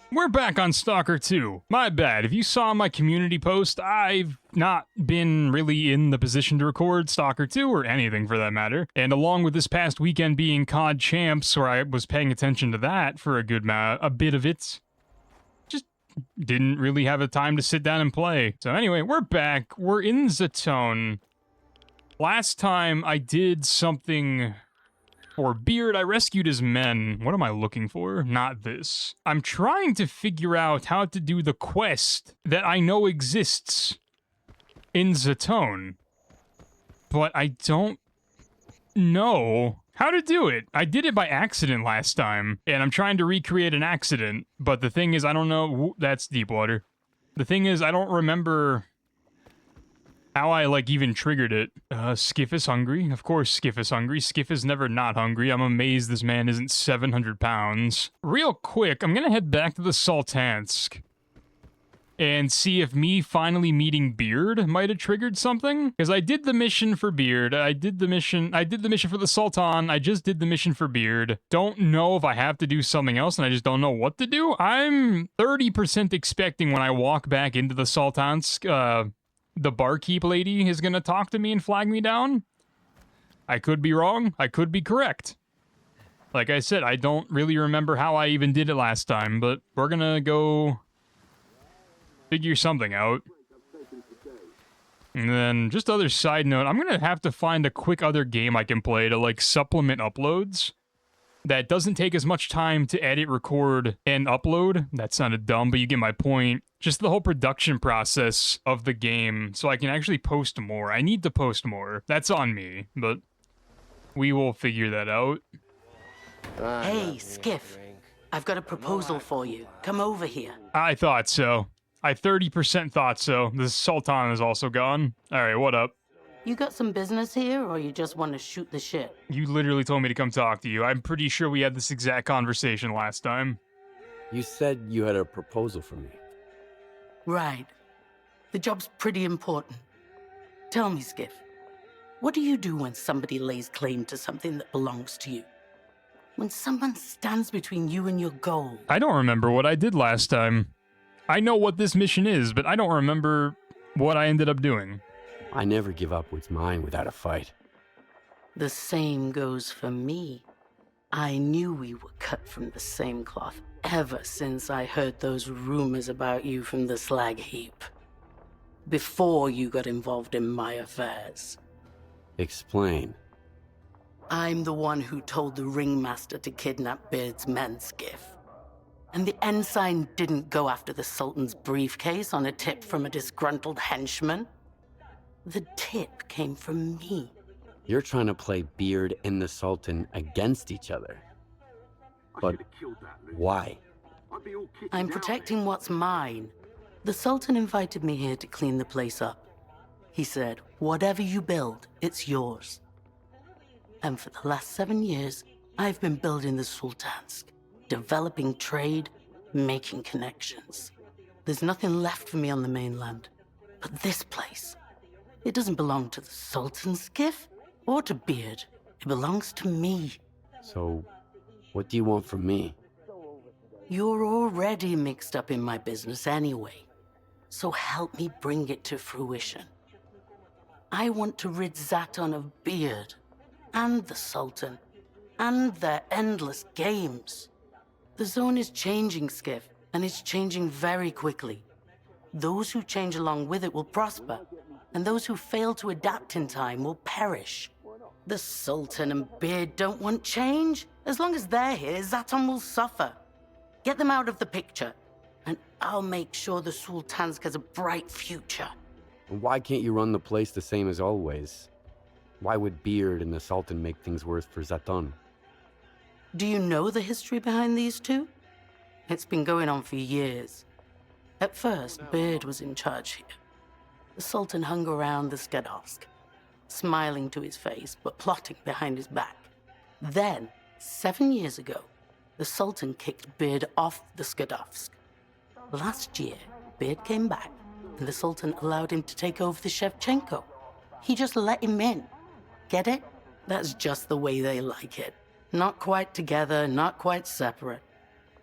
We're back on Stalker 2. My bad. If you saw my community post, I've not been really in the position to record Stalker 2 or anything for that matter. And along with this past weekend being COD Champs, where I was paying attention to that for a bit of it, just didn't really have a time to sit down and play. So anyway, we're back. We're in Zatone. Last time I did something for Beard. I rescued his men. What am I looking for? Not this. I'm trying to figure out how to do the quest that I know exists in Zatone, but I don't know how to do it. I did it by accident last time, and I'm trying to recreate an accident, but the thing is, I don't know. That's deep water. The thing is, I don't remember how I, like, even triggered it. Skiff is hungry. Of course Skiff is hungry. Skiff is never not hungry. I'm amazed this man isn't 700 pounds. Real quick, I'm gonna head back to the Sultansk and see if me finally meeting Beard might have triggered something. Because I did the mission for Beard. I did the mission for the Sultan. I just did the mission for Beard. Don't know if I have to do something else, and I just don't know what to do. I'm 30% expecting when I walk back into the Sultansk, the barkeep lady is gonna talk to me and flag me down. I could be wrong. I could be correct. Like I said, I don't really remember how I even did it last time, but we're gonna go figure something out. And then, just other side note, I'm gonna have to find a quick other game I can play to, like, supplement uploads that doesn't take as much time to edit, record, and upload. That sounded dumb, but you get my point. Just the whole production process of the game, so I can actually post more. I need to post more. That's on me, but we will figure that out. Hey, Skiff. I've got a proposal for you. Come over here. I thought so. I 30% thought so. The Sultan is also gone. Alright, what up? You got some business here, or you just want to shoot the shit? You literally told me to come talk to you. I'm pretty sure we had this exact conversation last time. You said you had a proposal for me. Right. The job's pretty important. Tell me, Skiff, what do you do when somebody lays claim to something that belongs to you? When someone stands between you and your goal? I don't remember what I did last time. I know what this mission is, but I don't remember what I ended up doing. I never give up what's mine without a fight. The same goes for me. I knew we were cut from the same cloth ever since I heard those rumors about you from the slag heap. Before you got involved in my affairs. Explain. I'm the one who told the ringmaster to kidnap Beard's men, Skiff. And the ensign didn't go after the Sultan's briefcase on a tip from a disgruntled henchman. The tip came from me. You're trying to play Beard and the Sultan against each other. But why? I'm protecting what's mine. The Sultan invited me here to clean the place up. He said, whatever you build, it's yours. And for the last 7 years, I've been building the Sultansk, developing trade, making connections. There's nothing left for me on the mainland. But this place, it doesn't belong to the Sultan's Skiff or to Beard. It belongs to me. So, what do you want from me? You're already mixed up in my business anyway. So help me bring it to fruition. I want to rid Zaton of Beard and the Sultan and their endless games. The zone is changing, Skiff, and it's changing very quickly. Those who change along with it will prosper, and those who fail to adapt in time will perish. The Sultan and Beard don't want change. As long as they're here, Zaton will suffer. Get them out of the picture, and I'll make sure the Sultansk has a bright future. And why can't you run the place the same as always? Why would Beard and the Sultan make things worse for Zaton? Do you know the history behind these two? It's been going on for years. At first, Beard was in charge here. The Sultan hung around the Shterev, smiling to his face, but plotting behind his back. Then, 7 years ago, the Sultan kicked Beard off the Shterev. Last year, Beard came back, and the Sultan allowed him to take over the Shevchenko. He just let him in. Get it? That's just the way they like it. Not quite together, not quite separate.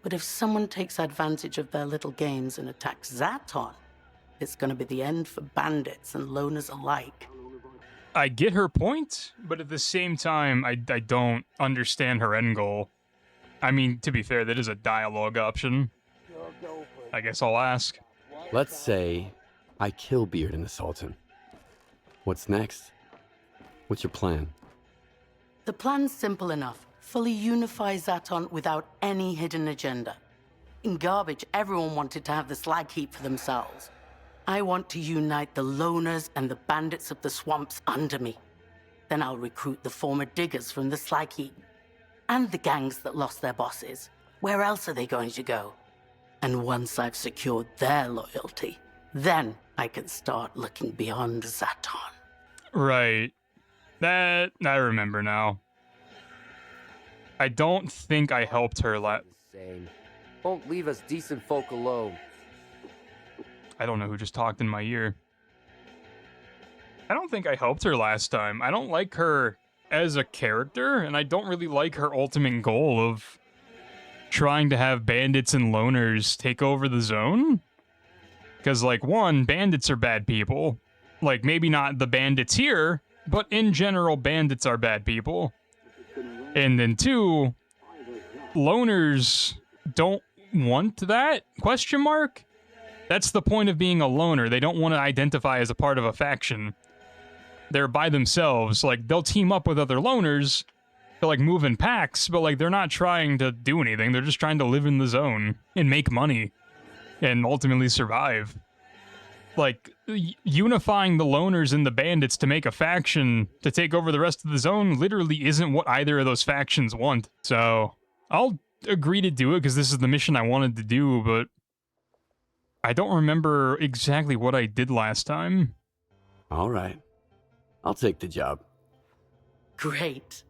But if someone takes advantage of their little games and attacks Zaton, it's going to be the end for bandits and loners alike. I get her point, but at the same time, I don't understand her end goal. I mean, to be fair, that is a dialogue option. I guess I'll ask. Let's say I kill Beard and the Sultan. What's next? What's your plan? The plan's simple enough. Fully unify Zaton without any hidden agenda. In Garbage, everyone wanted to have the slag heap for themselves. I want to unite the loners and the bandits of the swamps under me. Then I'll recruit the former diggers from the slag heap. And the gangs that lost their bosses. Where else are they going to go? And once I've secured their loyalty, then I can start looking beyond Zaton. Right. That, I remember now. I don't think I helped her Insane. Won't leave us decent folk alone. I don't know who just talked in my ear. I don't think I helped her last time. I don't like her as a character, and I don't really like her ultimate goal of trying to have bandits and loners take over the zone. Because, like, one, bandits are bad people. Like, maybe not the bandits here, but in general, bandits are bad people. And then two, loners don't want that? Question mark? That's the point of being a loner. They don't want to identify as a part of a faction. They're by themselves. Like, they'll team up with other loners to, like, move in packs, but, like, they're not trying to do anything. They're just trying to live in the zone and make money and ultimately survive. Like, unifying the loners and the bandits to make a faction to take over the rest of the zone literally isn't what either of those factions want. So, I'll agree to do it because this is the mission I wanted to do, but I don't remember exactly what I did last time. All right. I'll take the job. Great.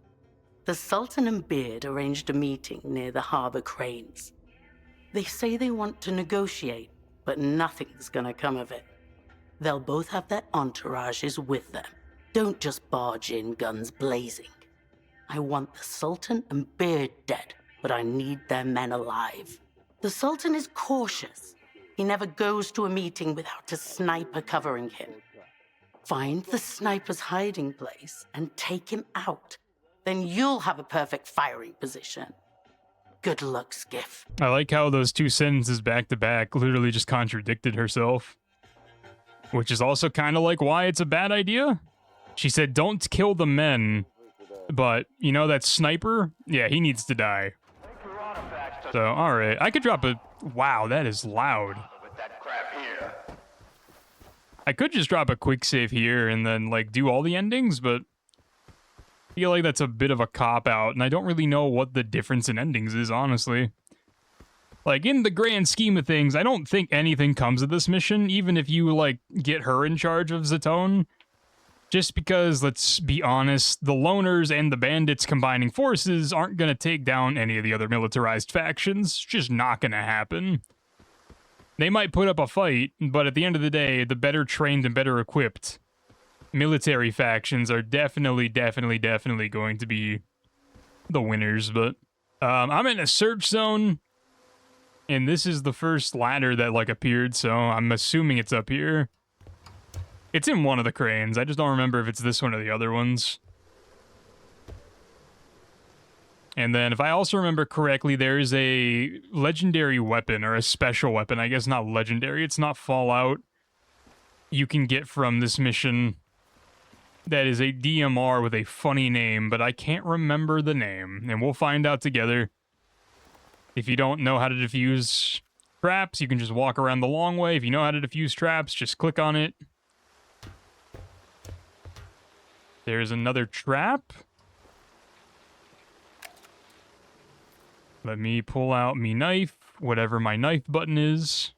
The Sultan and Beard arranged a meeting near the harbor cranes. They say they want to negotiate, but nothing's gonna come of it. They'll both have their entourages with them. Don't just barge in guns blazing. I want the Sultan and Beard dead, but I need their men alive. The Sultan is cautious. He never goes to a meeting without a sniper covering him. Find the sniper's hiding place and take him out. Then you'll have a perfect firing position. Good luck, Skiff. I like how those two sentences back to back literally just contradicted herself. Which is also kind of like why it's a bad idea. She said, don't kill the men. But, you know, that sniper? Yeah, he needs to die. So, alright. I could drop a... Wow, that is loud. I could just drop a quick save here and then, like, do all the endings, but I feel like that's a bit of a cop-out, and I don't really know what the difference in endings is, honestly. Like, in the grand scheme of things, I don't think anything comes of this mission, even if you, like, get her in charge of Zaton. Just because, let's be honest, the loners and the bandits combining forces aren't gonna take down any of the other militarized factions. It's just not gonna happen. They might put up a fight, but at the end of the day, the better trained and better equipped military factions are definitely going to be the winners. But I'm in a search zone, and this is the first ladder that, like, appeared, so I'm assuming it's up here. It's in one of the cranes. I just don't remember if it's this one or the other ones. And then, if I also remember correctly, there's a legendary weapon, or a special weapon. I guess not legendary. It's not Fallout. You can get from this mission. That is a DMR with a funny name, but I can't remember the name. And we'll find out together. If you don't know how to defuse traps, you can just walk around the long way. If you know how to defuse traps, just click on it. There's another trap. Let me pull out me knife, whatever my knife button is.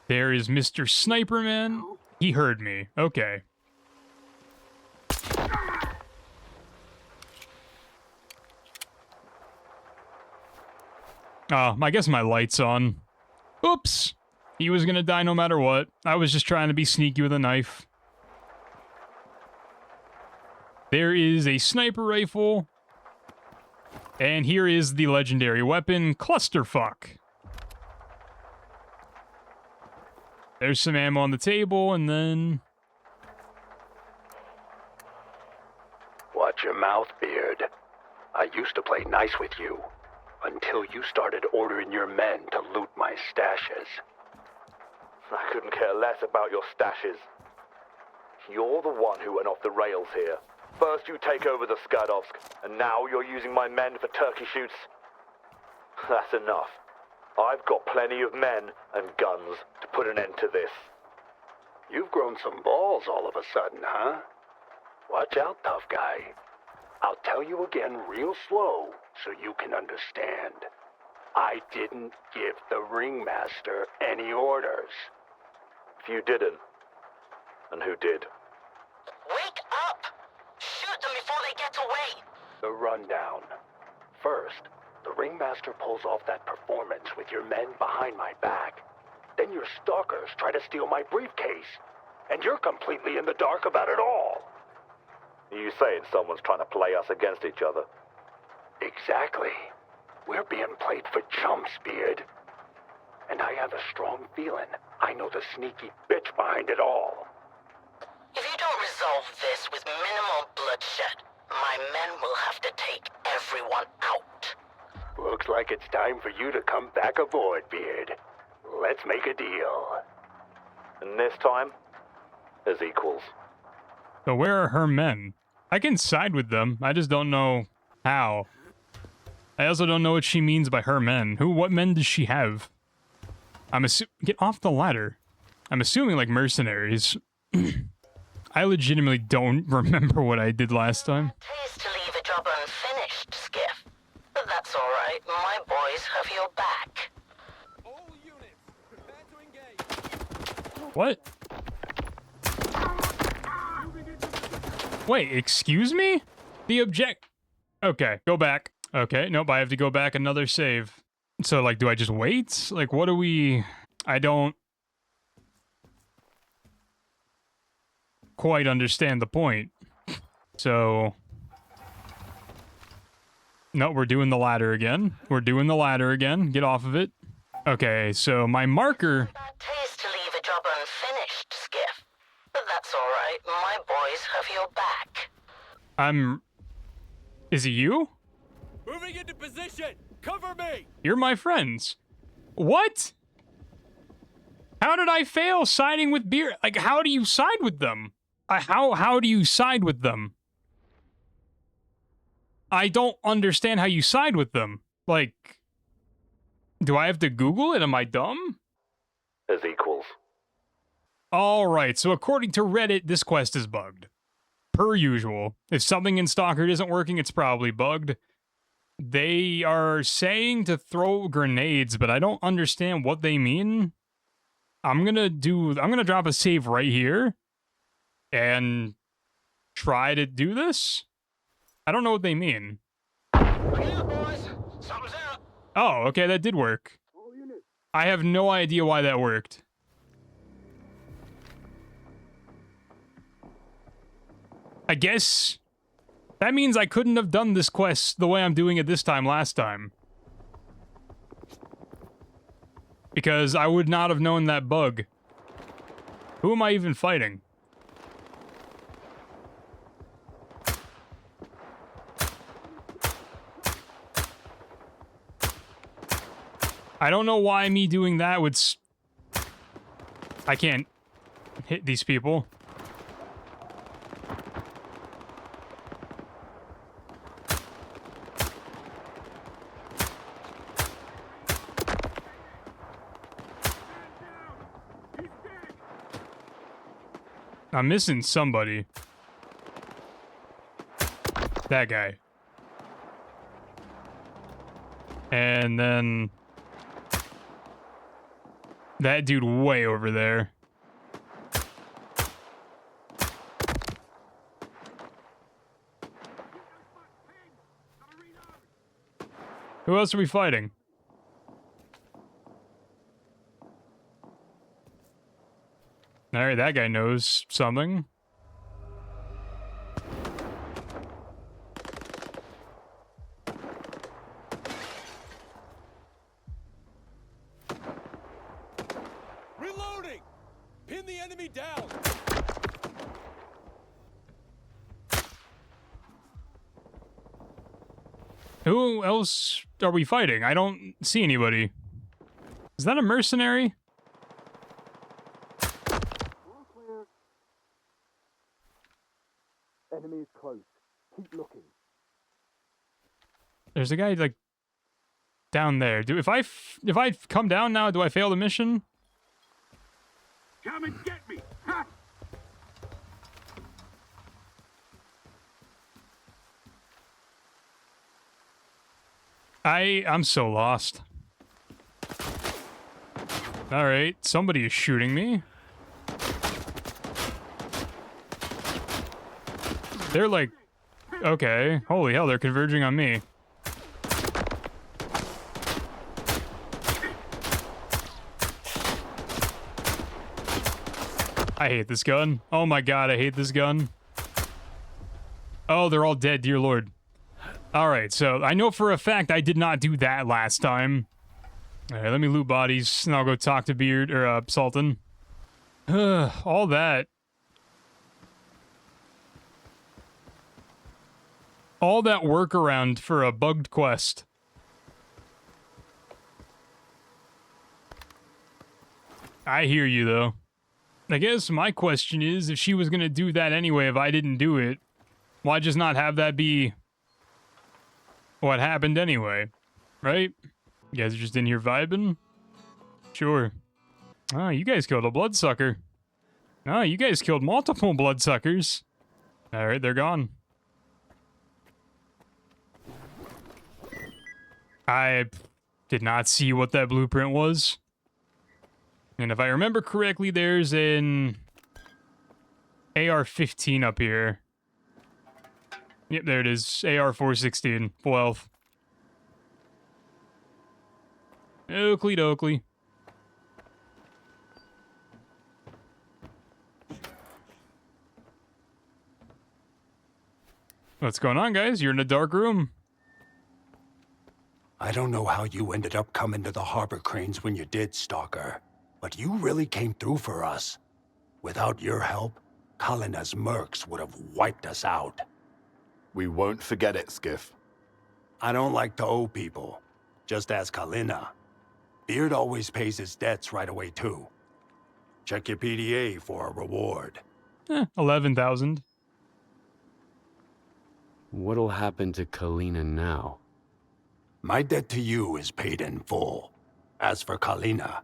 There is Mr. Sniperman. He heard me. Okay. I guess my light's on. Oops! He was gonna die no matter what. I was just trying to be sneaky with a knife. There is a sniper rifle. And here is the legendary weapon, Clusterfuck. There's some ammo on the table, and then... Watch your mouth, Beard. I used to play nice with you, until you started ordering your men to loot my stashes. I couldn't care less about your stashes. You're the one who went off the rails here. First you take over the Skadovsk, and now you're using my men for turkey shoots. That's enough. I've got plenty of men and guns to put an end to this. You've grown some balls all of a sudden, huh? Watch out, tough guy. I'll tell you again real slow so you can understand. I didn't give the ringmaster any orders. If you didn't, and who did? Wake up! Shoot them before they get away! The rundown. First, the ringmaster pulls off that performance with your men behind my back. Then your stalkers try to steal my briefcase. And you're completely in the dark about it all. Are you saying someone's trying to play us against each other? Exactly. We're being played for chumps, Beard. And I have a strong feeling I know the sneaky bitch behind it all. If you don't resolve this with minimal bloodshed, my men will have to take everyone out. Looks like it's time for you to come back aboard, Beard. Let's make a deal. And this time, as equals. So where are her men? I can side with them. I just don't know how. I also don't know what she means by her men. What men does she have? Get off the ladder. I'm assuming like mercenaries. I legitimately don't remember what I did last time. Taste to leave a job unfinished, Skiff. But that's all right. My boys have your back. All units, prepare to engage. What? Wait, excuse me? Okay, go back. Okay, nope, I have to go back another save. So, like, do I just wait? Like, what do we... I don't... quite understand the point. So... No, we're doing the ladder again. We're doing the ladder again. Get off of it. Okay, so my marker... Bad taste to leave a job unfinished, Skiff. But that's all right. My boys have your back. Is it you? Moving into position. Cover me. You're my friends. What? How did I fail siding with Beer? Like, how do you side with them? How do you side with them? I don't understand how you side with them. Like, do I have to Google it? Am I dumb? As equals. Alright, so according to Reddit, this quest is bugged. Per usual. If something in Stalker isn't working, it's probably bugged. They are saying to throw grenades, but I don't understand what they mean. I'm gonna drop a save right here and try to do this. I don't know what they mean. Oh, okay, that did work. I have no idea why that worked. I guess that means I couldn't have done this quest the way I'm doing it this time last time. Because I would not have known that bug. Who am I even fighting? I don't know why me doing that would I can't hit these people. I'm missing somebody. That guy. And then... that dude way over there. Who else are we fighting? Alright, that guy knows something. the enemy down! Who else are we fighting? I don't see anybody. Is that a mercenary? Enemy is close. Keep looking. There's a guy like down there. If I come down now, do I fail the mission? Come and get me! Ha! I'm so lost. All right, somebody is shooting me. They're like, okay, holy hell, they're converging on me. I hate this gun. Oh my god, I hate this gun. Oh, they're all dead, dear lord. Alright, so I know for a fact I did not do that last time. Alright, let me loot bodies, and I'll go talk to Beard, or, Sultan. All that. All that workaround for a bugged quest. I hear you, though. I guess my question is, if she was gonna do that anyway, if I didn't do it, why just not have that be what happened anyway? Right? You guys are just in here vibing? Sure. Oh, you guys killed a bloodsucker. Oh, you guys killed multiple bloodsuckers. Alright, they're gone. I did not see what that blueprint was. And if I remember correctly, there's an AR-15 up here. Yep, there it is. AR-416. Full health. Oakley dokley. What's going on, guys? You're in a dark room. I don't know how you ended up coming to the harbor cranes when you did, Stalker. But you really came through for us. Without your help, Kalina's mercs would have wiped us out. We won't forget it, Skiff. I don't like to owe people. Just ask Kalina. Beard always pays his debts right away, too. Check your PDA for a reward. 11,000. What'll happen to Kalina now? My debt to you is paid in full. As for Kalina,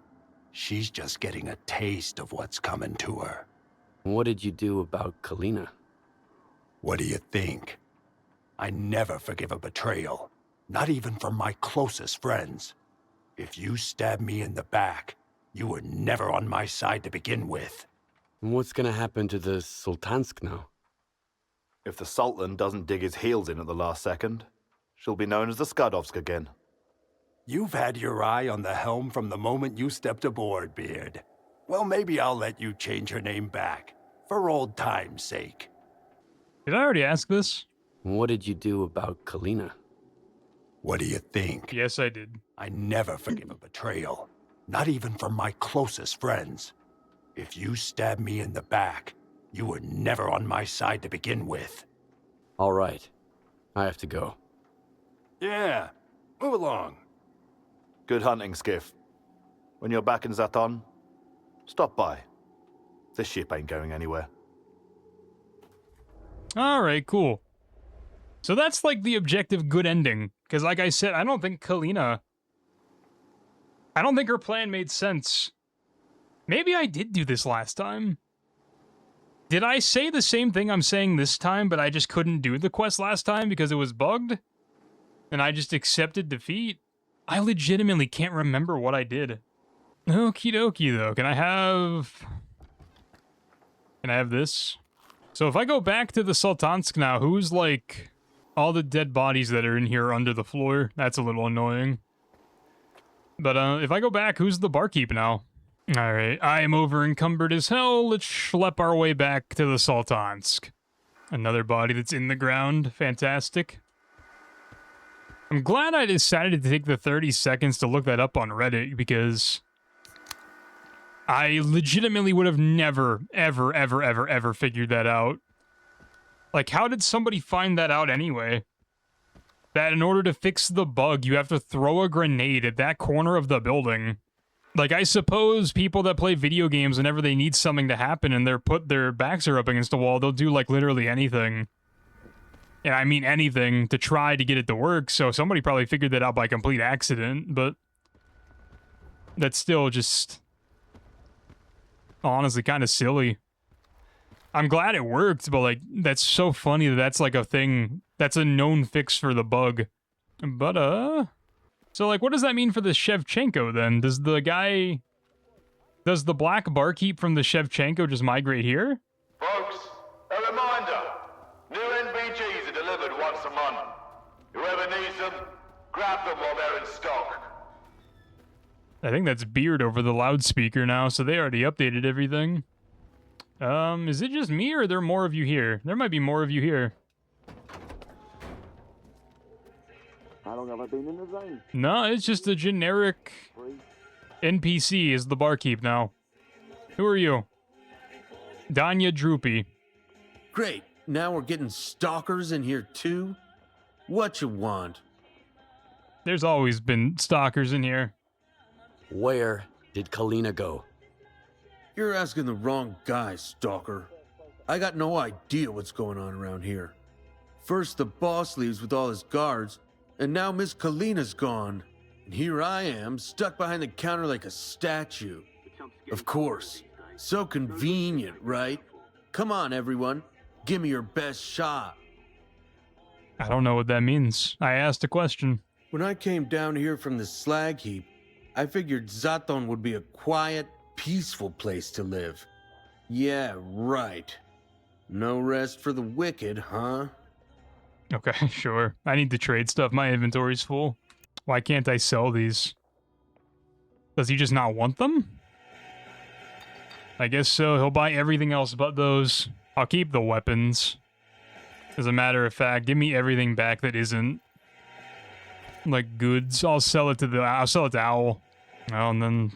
she's just getting a taste of what's coming to her. What did you do about Kalina? What do you think? I never forgive a betrayal, not even from my closest friends. If you stab me in the back, you were never on my side to begin with. What's gonna happen to the Sultansk now? If the Sultan doesn't dig his heels in at the last second, she'll be known as the Skadovsk again. You've had your eye on the helm from the moment you stepped aboard, Beard. Well, maybe I'll let you change her name back, for old time's sake. Did I already ask this? What did you do about Kalina? What do you think? Yes, I did. I never forgive a betrayal, not even from my closest friends. If you stab me in the back, you were never on my side to begin with. All right. I have to go. Yeah, move along. Good hunting, Skiff. When you're back in Zaton, stop by. This ship ain't going anywhere. Alright, cool. So that's like the objective good ending. Because like I said, I don't think Kalina... I don't think her plan made sense. Maybe I did do this last time. Did I say the same thing I'm saying this time, but I just couldn't do the quest last time because it was bugged? And I just accepted defeat? I legitimately can't remember what I did. Okie dokie, though. Can I have this? So if I go back to the Sultansk now, who's, like, all the dead bodies that are in here under the floor? That's a little annoying. But, if I go back, who's the barkeep now? Alright, I am over encumbered as hell. Let's schlep our way back to the Sultansk. Another body that's in the ground. Fantastic. I'm glad I decided to take the 30 seconds to look that up on Reddit, because I legitimately would have never, ever, ever, ever, ever figured that out. Like, how did somebody find that out anyway? That in order to fix the bug, you have to throw a grenade at that corner of the building. Like, I suppose people that play video games, whenever they need something to happen and their backs are up against a wall, they'll do, like, literally anything. And I mean anything to try to get it to work, so somebody probably figured that out by complete accident, but that's still just honestly kind of silly. I'm glad it worked, but, like, that's so funny that that's, like, a thing. That's a known fix for the bug. But, so, like, what does that mean for the Shevchenko, then? Does the black barkeep from the Shevchenko just migrate here? Folks, a reminder. New NVGs are delivered once a month. Whoever needs them, grab them while they're in stock. I think that's Beard over the loudspeaker now, so they already updated everything. Is it just me, or are there more of you here? There might be more of you here. How long have I been in the zone? No, it's just a generic NPC is the barkeep now. Who are you? Danya Droopy. Great. Now we're getting stalkers in here too? What you want? There's always been stalkers in here. Where did Kalina go? You're asking the wrong guy, stalker. I got no idea what's going on around here. First the boss leaves with all his guards, and now Miss Kalina's gone. And here I am, stuck behind the counter like a statue. Of course. So convenient, right? Come on, everyone. Give me your best shot. I don't know what that means. I asked a question. When I came down here from the slag heap, I figured Zaton would be a quiet, peaceful place to live. Yeah, right. No rest for the wicked, huh? Okay, sure. I need to trade stuff. My inventory's full. Why can't I sell these? Does he just not want them? I guess so. He'll buy everything else but those. I'll keep the weapons. As a matter of fact, give me everything back that isn't like goods. I'll sell it to Owl. Oh, and then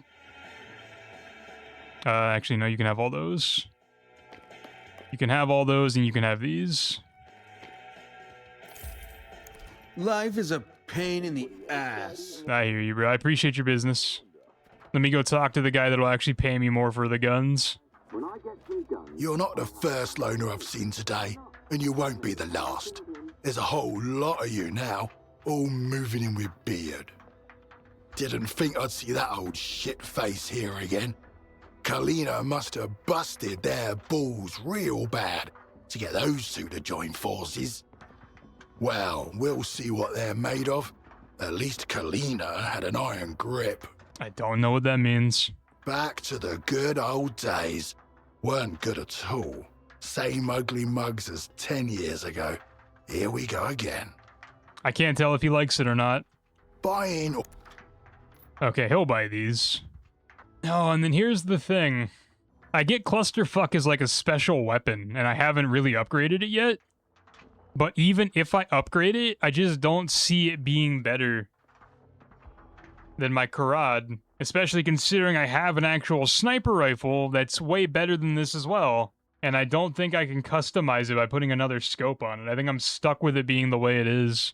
actually no, you can have all those. You can have all those and you can have these. Life is a pain in the ass. I hear you, bro. I appreciate your business. Let me go talk to the guy that'll actually pay me more for the guns. You're not the first loner I've seen today, and you won't be the last. There's a whole lot of you now, all moving in with Beard. Didn't think I'd see that old shit face here again. Kalina must have busted their balls real bad to get those two to join forces. Well, we'll see what they're made of. At least Kalina had an iron grip. I don't know what that means. Back to the good old days. Weren't good at all. Same ugly mugs as 10 years ago. Here we go again. I can't tell if he likes it or not. Buying. Okay, he'll buy these. Oh, and then here's the thing. I get Clusterfuck as like a special weapon, and I haven't really upgraded it yet. But even if I upgrade it, I just don't see it being better than my Karad. Especially considering I have an actual sniper rifle that's way better than this as well. And I don't think I can customize it by putting another scope on it. I think I'm stuck with it being the way it is.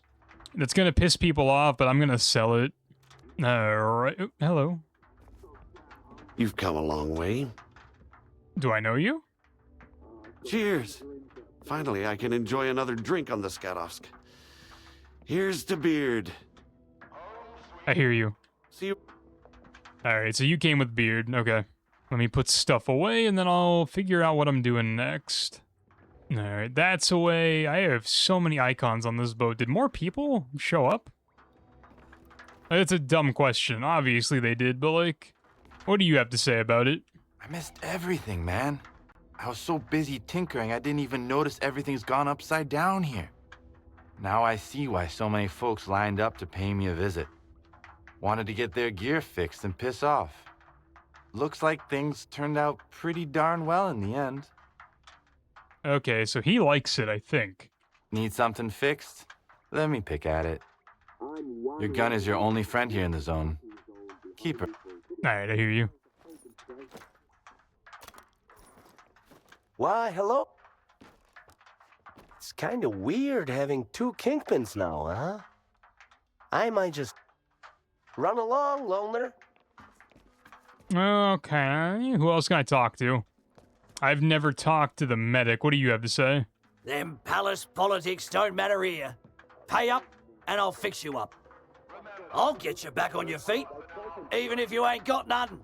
That's gonna piss people off, but I'm gonna sell it. Alright. Hello. You've come a long way. Do I know you? Cheers. Finally, I can enjoy another drink on the Skadovsk. Here's to Beard. I hear you. See you. Alright, so you came with Beard. Okay. Let me put stuff away, and then I'll figure out what I'm doing next. Alright, that's away. I have so many icons on this boat. Did more people show up? It's a dumb question. Obviously they did, but like, what do you have to say about it? I missed everything, man. I was so busy tinkering, I didn't even notice everything's gone upside down here. Now I see why so many folks lined up to pay me a visit. Wanted to get their gear fixed and piss off. Looks like things turned out pretty darn well in the end. Okay, so he likes it, I think. Need something fixed? Let me pick at it. Your gun is your only friend here in the zone. Keep her. Alright, I hear you. Why, hello? It's kind of weird having two kingpins now, huh? I might just run along, loner. Okay, who else can I talk to? I've never talked to the medic. What do you have to say? Them palace politics don't matter here. Pay up, and I'll fix you up. I'll get you back on your feet, even if you ain't got none.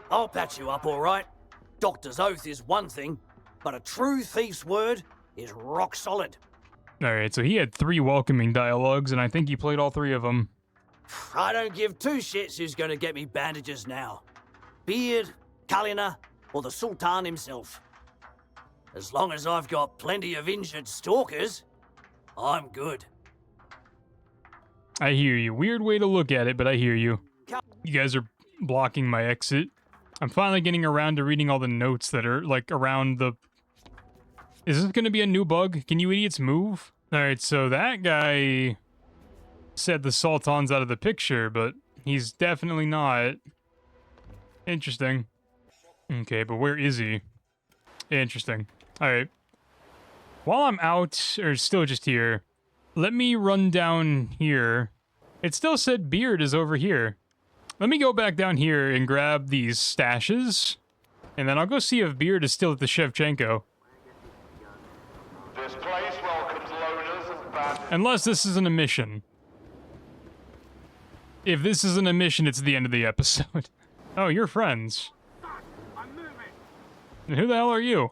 I'll patch you up, all right. Doctor's oath is one thing, but a true thief's word is rock solid. All right, so he had 3 welcoming dialogues, and I think he played all 3 of them. I don't give 2 shits who's gonna get me bandages now. Beard, Kalina, or the Sultan himself. As long as I've got plenty of injured stalkers, I'm good. I hear you. Weird way to look at it, but I hear you. You guys are blocking my exit. I'm finally getting around to reading all the notes that are, like, around the... Is this gonna be a new bug? Can you idiots move? Alright, so that guy said the Sultan's out of the picture, but he's definitely not. Interesting. Okay, but where is he? Interesting. Alright. While I'm out, or still just here, let me run down here. It still said Beard is over here. Let me go back down here and grab these stashes, and then I'll go see if Beard is still at the Shevchenko. This place welcomes loners and bad... Unless this isn't a mission. If this isn't a mission, it's the end of the episode. Oh, you're friends. And who the hell are you?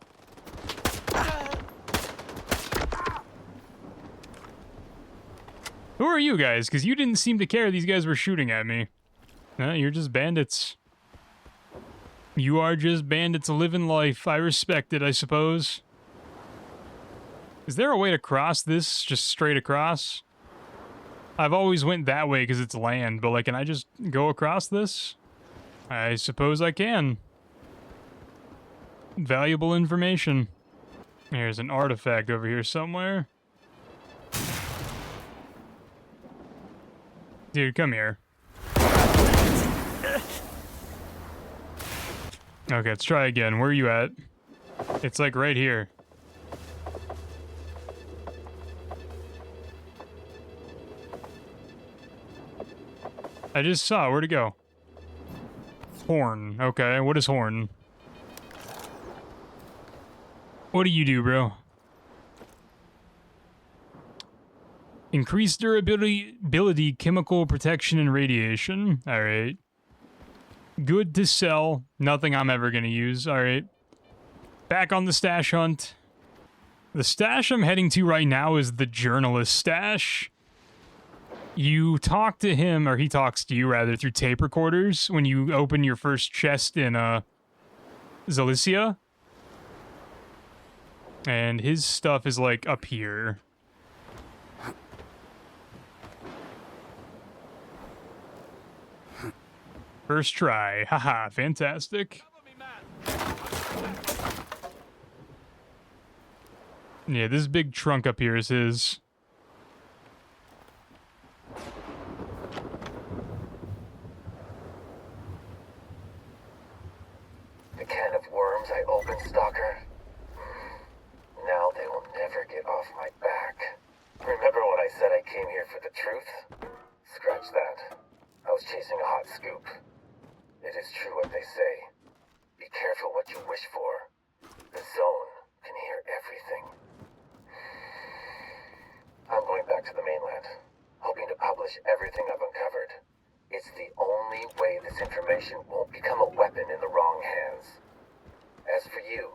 Who are you guys? Because you didn't seem to care these guys were shooting at me. No, you're just bandits. You are just bandits living life. I respect it, I suppose. Is there a way to cross this just straight across? I've always went that way because it's land, but like, can I just go across this? I suppose I can. Valuable information. There's an artifact over here somewhere. Dude, come here. Okay, let's try again. Where are you at? It's like right here. I just saw. Where'd it go? Horn. Okay, what is horn? What do you do, bro? Increased durability, chemical protection, and radiation. Alright. Good to sell. Nothing I'm ever gonna use. Alright. Back on the stash hunt. The stash I'm heading to right now is the journalist stash. You talk to him, or he talks to you rather, through tape recorders when you open your first chest in Zalicia. And his stuff is like up here. First try. Haha, fantastic. Yeah, this big trunk up here is his. The can of worms I opened, Stalker. Now they will never get off my back. Remember when I said I came here for the truth? Scratch that. I was chasing a hot scoop. It is true what they say. Be careful what you wish for. The zone can hear everything. I'm going back to the mainland, hoping to publish everything I've uncovered. It's the only way this information won't become a weapon in the wrong hands. As for you,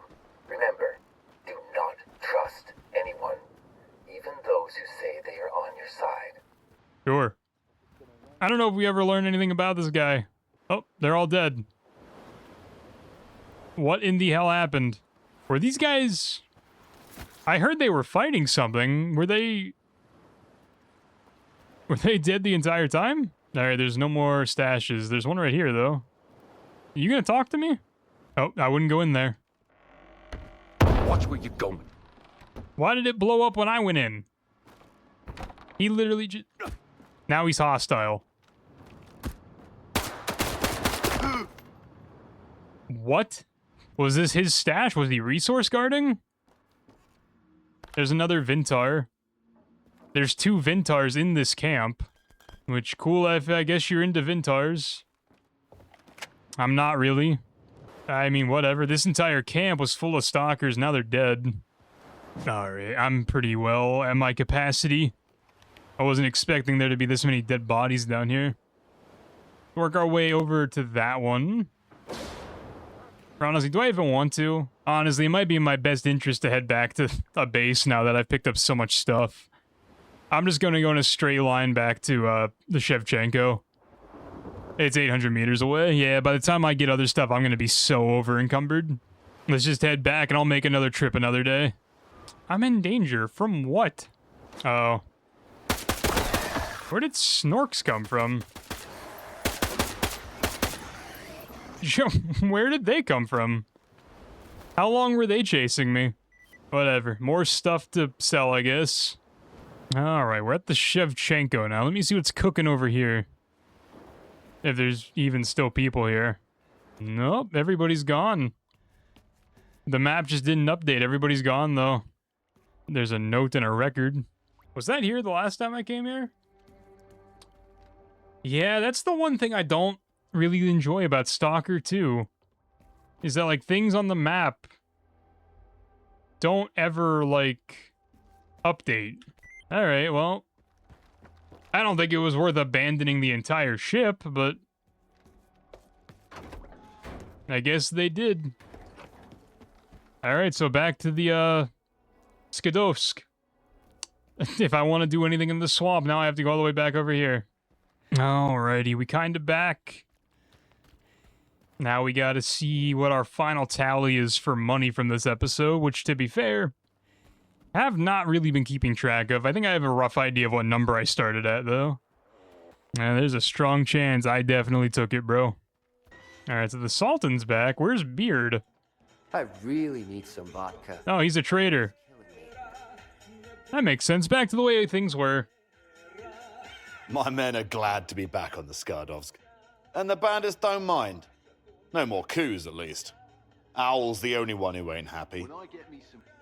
remember, do not trust anyone, even those who say they are on your side. Sure. I don't know if we ever learned anything about this guy. Oh, they're all dead. What in the hell happened? Were these guys... I heard they were fighting something. Were they dead the entire time? Alright, there's no more stashes. There's one right here, though. You gonna talk to me? Oh, I wouldn't go in there. Watch where you're going. Why did it blow up when I went in? He literally just... Now he's hostile. What? Was this his stash? Was he resource guarding? There's another Vintar. There's 2 Vintars in this camp. Which, cool if I guess you're into Vintars. I'm not really. I mean, whatever. This entire camp was full of stalkers. Now they're dead. Alright, I'm pretty well at my capacity. I wasn't expecting there to be this many dead bodies down here. Work our way over to that one. Honestly, do I even want to? Honestly, it might be in my best interest to head back to a base now that I've picked up so much stuff. I'm just gonna go in a straight line back to, the Shevchenko. It's 800 meters away. Yeah, by the time I get other stuff, I'm gonna be so over-encumbered. Let's just head back and I'll make another trip another day. I'm in danger. From what? Oh. Where did Snorks come from? Where did they come from? How long were they chasing me? Whatever. More stuff to sell, I guess. Alright, we're at the Shevchenko now. Let me see what's cooking over here. If there's even still people here. Nope, everybody's gone. The map just didn't update. Everybody's gone, though. There's a note and a record. Was that here the last time I came here? Yeah, that's the one thing I don't really enjoy about Stalker 2. Is that, like, things on the map don't ever, like, update. Alright, well, I don't think it was worth abandoning the entire ship, but I guess they did. Alright, so back to the, Skadovsk. If I want to do anything in the swamp, now I have to go all the way back over here. Alrighty, we kinda back. Now we gotta see what our final tally is for money from this episode, which, to be fair, I have not really been keeping track of. I think I have a rough idea of what number I started at, though. And there's a strong chance I definitely took it, bro. Alright, so the Sultan's back. Where's Beard? I really need some vodka. Oh, he's a traitor. That makes sense. Back to the way things were. My men are glad to be back on the Skadovsk. And the bandits don't mind. No more coups, at least. Owl's the only one who ain't happy.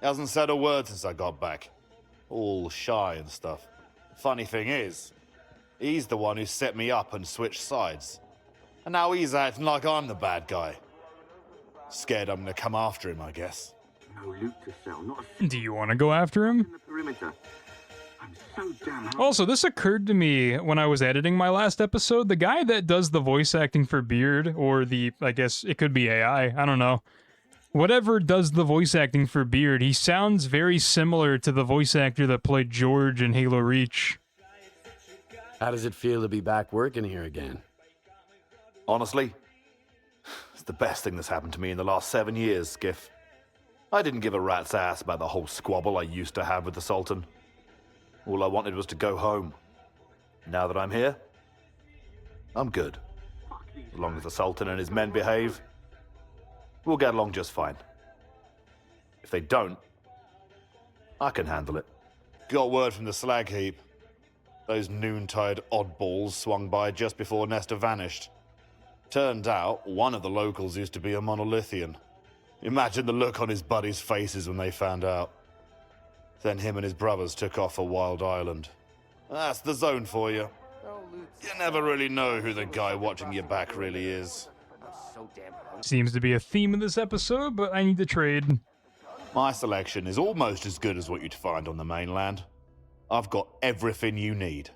Hasn't said a word since I got back. All shy and stuff. Funny thing is, he's the one who set me up and switched sides. And now he's acting like I'm the bad guy. Scared I'm gonna come after him, I guess. No loot to sell, not Do you want to go after him? the perimeter. I'm so damn Also, this occurred to me when I was editing my last episode. The guy that does the voice acting for Beard, or the, I guess it could be AI, I don't know. Whatever does the voice acting for Beard, he sounds very similar to the voice actor that played George in Halo Reach. How does it feel to be back working here again? Honestly, it's the best thing that's happened to me in the last 7 years, Skiff. I didn't give a rat's ass about the whole squabble I used to have with the Sultan. All I wanted was to go home. Now that I'm here, I'm good. As long as the Sultan and his men behave, we'll get along just fine. If they don't, I can handle it. Got word from the slag heap. Those noontide oddballs swung by just before Nestor vanished. Turned out, one of the locals used to be a monolithian. Imagine the look on his buddies' faces when they found out. Then him and his brothers took off for Wild Island. That's the zone for you. You never really know who the guy watching your back really is. Seems to be a theme of this episode, but I need to trade. My selection is almost as good as what you'd find on the mainland. I've got everything you need.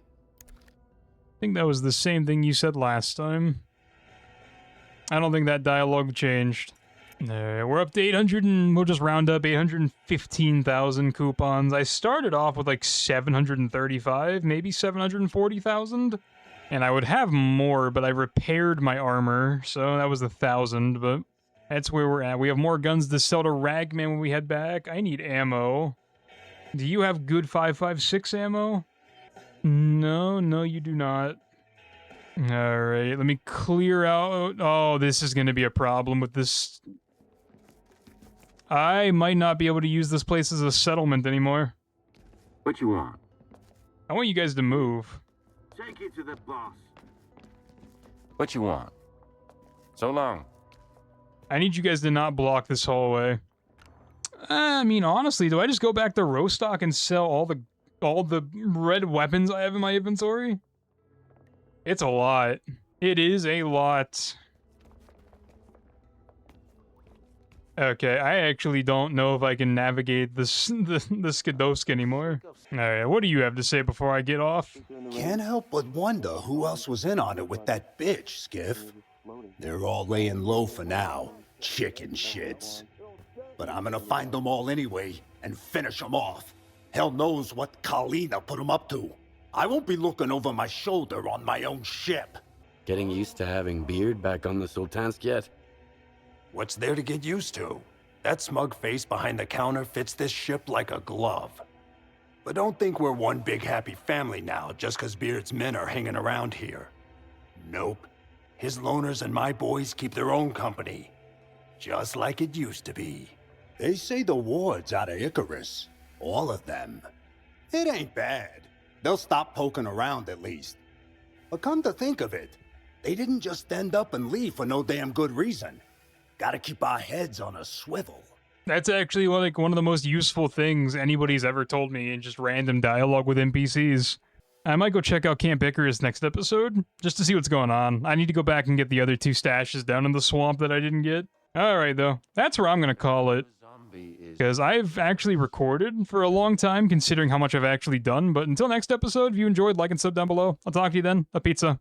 I think that was the same thing you said last time. I don't think that dialogue changed. We're up to 800 and we'll just round up 815,000 coupons. I started off with like 735, maybe 740,000. And I would have more, but I repaired my armor, so that was 1,000, but that's where we're at. We have more guns to sell to Ragman when we head back. I need ammo. Do you have good 5.56 ammo? No, you do not. Alright, let me clear out... Oh, this is going to be a problem with this... I might not be able to use this place as a settlement anymore. What you want? I want you guys to move. Take it to the boss. What you want? So long. I need you guys to not block this hallway. I mean, honestly, do I just go back to Rostock and sell all the red weapons I have in my inventory? It's a lot. It is a lot. Okay, I actually don't know if I can navigate the Skadovsk anymore. Alright, what do you have to say before I get off? Can't help but wonder who else was in on it with that bitch, Skiff. They're all laying low for now. Chicken shits. But I'm gonna find them all anyway and finish them off. Hell knows what Kalina put them up to. I won't be looking over my shoulder on my own ship. Getting used to having Beard back on the Sultansk yet? What's there to get used to? That smug face behind the counter fits this ship like a glove. But don't think we're one big happy family now just 'cause Beard's men are hanging around here. Nope. His loners and my boys keep their own company. Just like it used to be. They say the ward's out of Icarus. All of them. It ain't bad. They'll stop poking around at least. But come to think of it, they didn't just stand up and leave for no damn good reason. Gotta keep our heads on a swivel. That's actually like one of the most useful things anybody's ever told me in just random dialogue with NPCs. I might go check out Camp Icarus next episode, just to see what's going on. I need to go back and get the other 2 stashes down in the swamp that I didn't get. Alright though, that's where I'm gonna call it. Because I've actually recorded for a long time, considering how much I've actually done, but until next episode, if you enjoyed, like and sub down below. I'll talk to you then. A pizza.